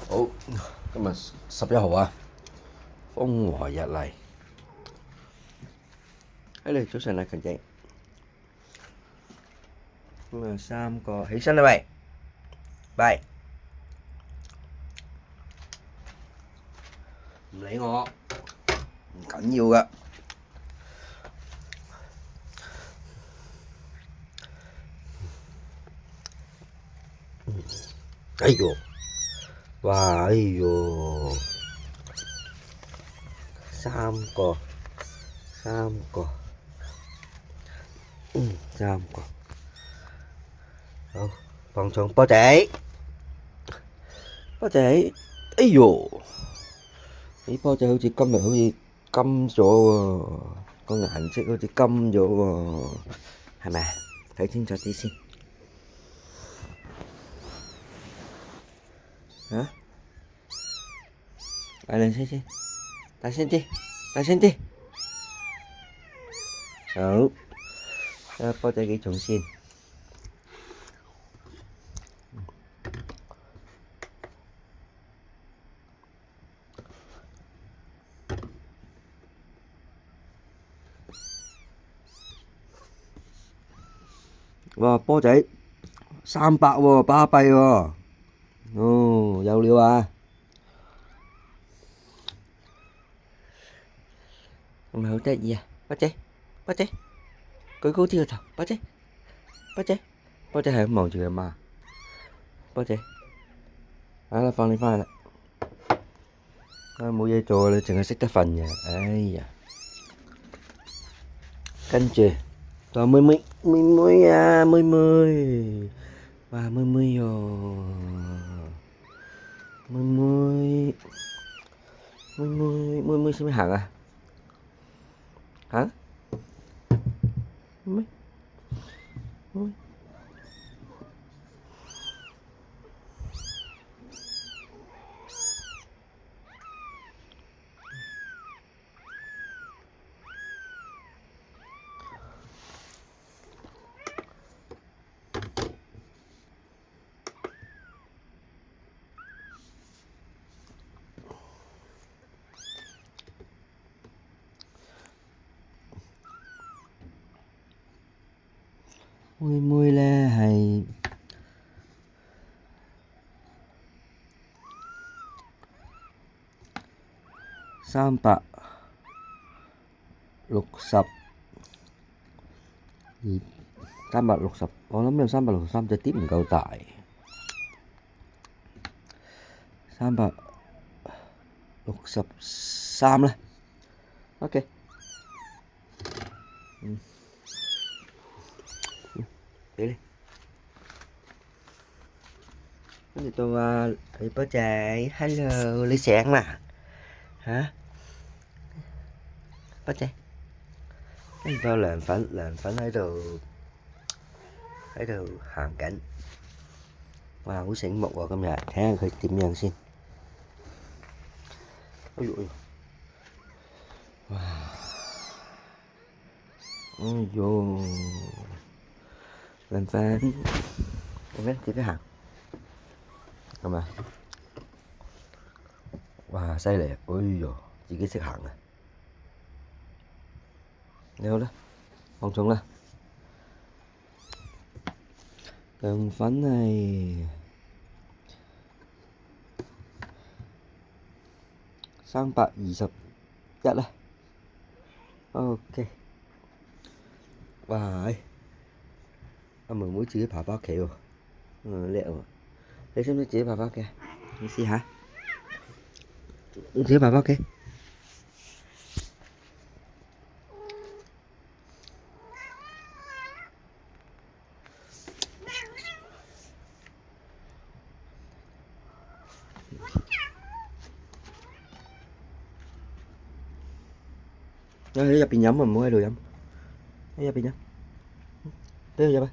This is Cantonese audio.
好，今日11號啊，風和日麗。嚟早晨啊，勤姐。咁啊，3個起身啦喂，拜。唔理我，唔緊要噶。哎呦，哇，哎呦，三個，3個，好，放鬆波仔，哎呦，啲波仔好似今日好似金咗喎，個顏色好似金咗喎，係咪啊？睇清楚啲先。啊！大聲啲，大聲啲，大聲啲。好，睇下波仔幾重先。哇！波仔300喎，巴閉喎。哦，有料啊！係咪好得意啊？波仔，波仔，舉高啲個頭，波仔，波仔，波仔係咁望住佢媽。波仔，好啦，放你返去啦。冇嘢做你淨係識得瞓嘅。哎呀，跟住到妹妹，妹妹啊，妹妹，哇，妹妹喲，妹妹，妹妹識唔識行啊？行？妹妹。妹妹咧係362，360，我諗有363隻啲唔夠大，363啦。OK，俾你。跟住到啊，你波仔 ，hello，你醒啦？嚇？波仔，跟住到涼粉喺度行緊。哇，好醒目喎！今日睇下佢點樣先。哎呦，哇！哎呦，涼粉，自己行，係咪？哇，犀利啊！哎呦，自己識行啊！你好啦，放鬆啦。涼粉係321啦。OK。哇！阿妹妹自己爬返屋企喎，叻喎！你識唔識自己爬返屋企？你試下，你自己爬返屋企。喺入邊飲啊，唔好喺度飲。喺入邊飲，俾佢入啊！